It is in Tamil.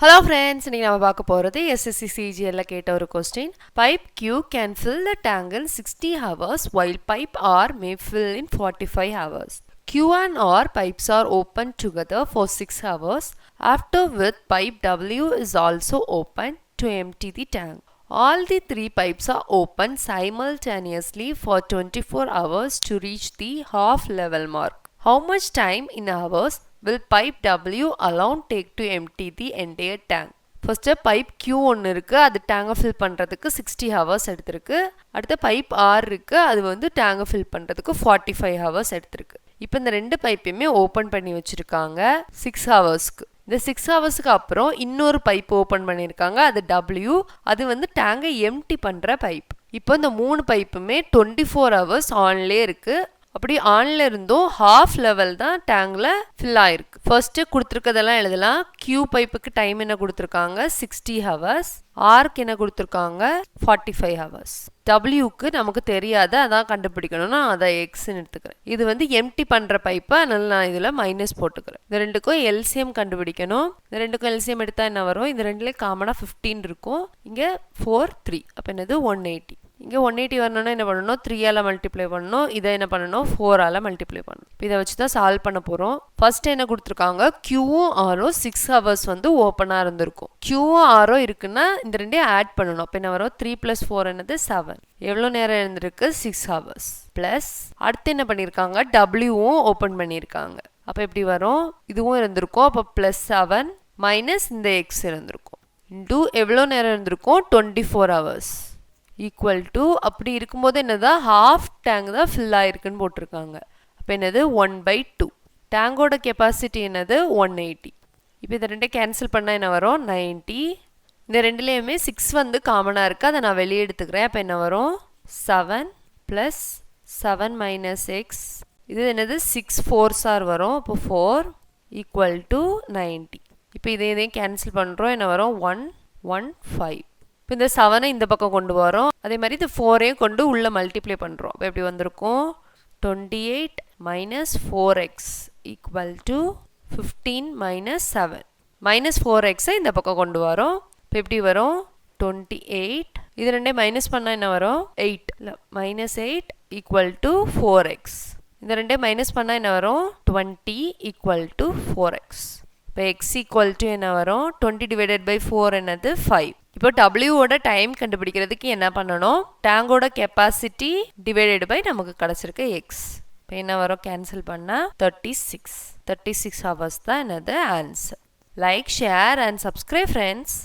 Hello friends, இன்னைக்கு நாம பார்க்க போறது SSC CGL ல கேட்ட ஒரு question. Pipe Q can fill the tank in 60 hours while pipe R may fill in 45 hours. Q and R pipes are open together for 6 hours. After with pipe W is also open to empty the tank. All the three pipes are open simultaneously for 24 hours to reach the half level mark. How much time in hours will pipe W alone take to empty the entire tank? First pipe Q ஒன்று இருக்கு, அது டேங்கை ஃபில் பண்ணுறதுக்கு 60 ஹவர்ஸ் எடுத்திருக்கு. அடுத்த பைப் R இருக்கு, அது வந்து டேங்கை ஃபில் பண்ணுறதுக்கு 45 ஹவர்ஸ் எடுத்திருக்கு. இப்போ இந்த ரெண்டு பைப்பையுமே ஓப்பன் பண்ணி வச்சுருக்காங்க 6 ஹவர்ஸ்க்கு. இந்த 6 ஹவர்ஸ்க்கு அப்புறம் இன்னொரு பைப் ஓப்பன் பண்ணியிருக்காங்க, அது W, அது வந்து டேங்கை எம்டி பண்ணுற பைப். இப்போ இந்த மூணு பைப்புமே 24 ஹவர்ஸ் ஆன்லே இருக்கு. அப்படி ஆன்ல இருந்தும் ஹாஃப் லெவல் தான் டேங்க்ல ஃபில் ஆயிருக்கு. ஃபர்ஸ்ட் கொடுத்துருக்கதெல்லாம் எழுதலாம். கியூ பைப்புக்கு டைம் என்ன கொடுத்துருக்காங்க 60 ஹவர்ஸ், ஆர்க்கு என்ன கொடுத்துருக்காங்க 45 ஹவர்ஸ். டபிள்யூக்கு நமக்கு தெரியாது, அதான் கண்டுபிடிக்கணும்னா அதை எக்ஸ்ன்னு எடுத்துக்கிறேன். இது வந்து எம்டி பண்ற பைப்பை, அதனால நான் இதுல மைனஸ் போட்டுக்கிறேன். இந்த ரெண்டுக்கும் எல்சிஎம் கண்டுபிடிக்கணும். இந்த ரெண்டுக்கும் எல்சிஎம் எடுத்தா என்ன வரும்? இந்த ரெண்டுலேயும் காமனா 15 இருக்கும். இங்க 4 3, அப்ப என்னது 180. இங்கே 180 வரணும்னா என்ன பண்ணணும்? 3ஆல் மல்டிப்ளை பண்ணணும். இதை என்ன பண்ணணும்? 4ஆல் மல்டிப்ளை பண்ணணும். இப்போ இதை வச்சு தான் சால்வ் பண்ண போகிறோம். ஃபர்ஸ்ட் என்ன கொடுத்துருக்காங்க? கியூவும் ஆரும் 6 ஹவர்ஸ் வந்து ஓப்பனாக இருந்திருக்கும். கியூவும் ஆரும் இருக்குன்னா இந்த ரெண்டையும் ஆட் பண்ணணும். அப்போ என்ன வரும்? 3 + 4 என்னது 7. எவ்வளோ நேரம் இருந்திருக்கு? 6 ஹவர்ஸ். ப்ளஸ் அடுத்து என்ன பண்ணியிருக்காங்க? டபிள்யூவும் ஓப்பன் பண்ணியிருக்காங்க. அப்போ எப்படி வரும்? இதுவும் இருந்திருக்கும். அப்போ +7 மைனஸ் இந்த எக்ஸ் இருந்திருக்கும். இன்டூ எவ்வளோ நேரம் இருந்திருக்கும்? 24 ஹவர்ஸ். ஈக்குவல் டு அப்படி இருக்கும்போது என்னதான் ஹாஃப் டேங்க் தான் ஃபில் ஆயிருக்குன்னு போட்டிருக்காங்க. அப்போ என்னது 1/2. டேங்கோட கெப்பாசிட்டி என்னது 180. இப்போ இதை ரெண்டே கேன்சல் பண்ணால் என்ன வரும்? 90. இந்த ரெண்டுலேயுமே 6 வந்து காமனாக இருக்குது, அதை நான் வெளியே எடுத்துக்கிறேன். அப்போ என்ன வரும்? 7 + 7 - x. இது என்னது 6 4s வரும். அப்போ 4 ஈக்குவல் டு 90. இப்போ இதையும் கேன்சல் பண்ணுறோம். என்ன வரும்? 1 1 5. இப்போ இந்த 7 இந்த பக்கம் கொண்டு வரோம். அதே மாதிரி இந்த 4ஐயும் கொண்டு உள்ள மல்டிப்ளை பண்ணுறோம். இப்போ எப்படி வந்திருக்கும்? 28 - 4x ஈக்குவல் டு 15 - 7. -4xஐ இந்த பக்கம் கொண்டு வரோம். இப்போ எப்படி வரும்? 28. இது ரெண்டே மைனஸ் பண்ணால் என்ன வரும்? 8 இல்லை -8 ஈக்குவல் டு 4x. இந்த ரெண்டே மைனஸ் பண்ணால் என்ன வரும்? 20 ஈக்குவல் டு 4x. இப்போ x ஈக்குவல் டு என்ன வரும்? 20 / 4 என்னது 5. இப்போ டபிள்யூவோட டைம் கண்டுபிடிக்கிறதுக்கு என்ன பண்ணணும்? டேங்கோட கெப்பாசிட்டி டிவைடட் பை நமக்கு கிடச்சிருக்க எக்ஸ். இப்போ என்ன வரும்? கேன்சல் பண்ணால் 36 ஹவர்ஸ் தான் என்னது answer. Like, share and subscribe friends.